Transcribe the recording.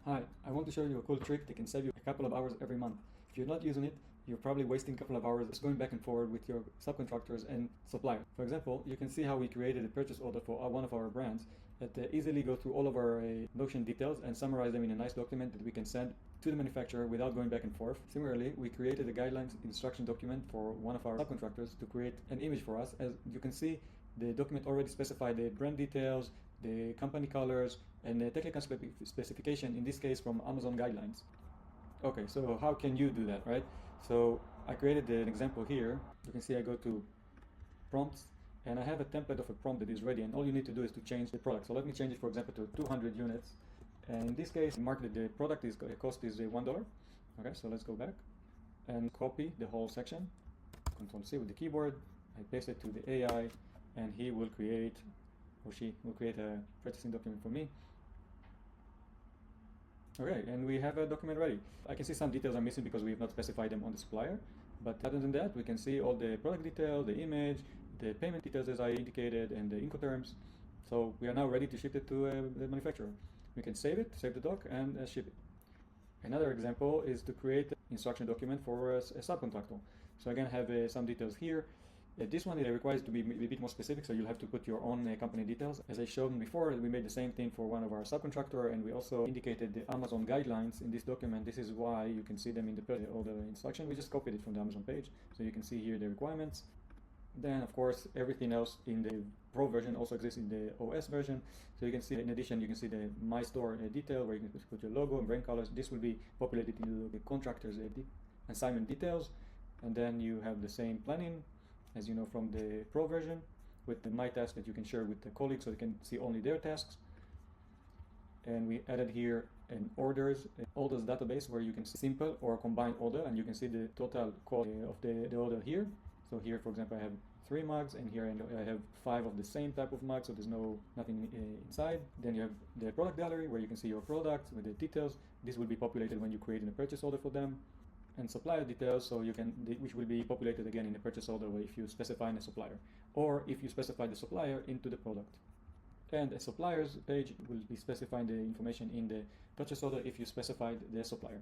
Hi, I want to show you a cool trick that can save you a couple of hours every month. If you're not using it, you're probably wasting a couple of hours just going back and forward with your subcontractors and suppliers. For example, you can see how we created a purchase order for one of our brands that easily go through all of our notion details and summarize them in a nice document that we can send to the manufacturer without going back and forth. Similarly, we created a guidelines instruction document for one of our subcontractors to create an image for us. As you can see, the document already specified the brand details, the company colors, and the technical specification, in this case from Amazon guidelines. Okay, so how can you do that, right? So I created an example here. You can see I go to prompts and I have a template of a prompt that is ready, and all you need to do is to change the product. So let me change it, for example, to 200 units. And in this case, mark that the product is cost is $1. Okay, so let's go back and copy the whole section. Control C with the keyboard. I paste it to the AI, and he will create, or she will create a purchasing document for me. Okay, and we have a document ready. I can see some details are missing because we have not specified them on the supplier, but other than that, we can see all the product detail, the image, the payment details as I indicated, and the Incoterms. So we are now ready to ship it to the manufacturer. We can save it, save the doc, and ship it. Another example is to create an instruction document for a subcontractor. So again, I have some details here. This one requires to be a bit more specific, so you'll have to put your own company details. As I showed before, we made the same thing for one of our subcontractor, and we also indicated the Amazon guidelines in this document. This is why you can see them in the purchase order instruction. We just copied it from the Amazon page, so you can see here the requirements. Then, of course, everything else in the Pro version also exists in the OS version. So you can see, in addition, you can see the My Store detail where you can put your logo and brand colors. This will be populated into the contractor's assignment details. And then you have the same planning, as you know from the Pro version, with the My Task that you can share with the colleagues so they can see only their tasks. And we added here an orders database where you can see simple or combined order, and you can see the total cost of the order here. So here, for example, I have 3 mugs, and here I have 5 of the same type of mug, so there's nothing inside. Then you have the product gallery where you can see your products with the details. This will be populated when you create a purchase order for them. And supplier details, so which will be populated again in the purchase order if you specify a supplier, or if you specify the supplier into the product. And a supplier's page will be specifying the information in the purchase order if you specified the supplier.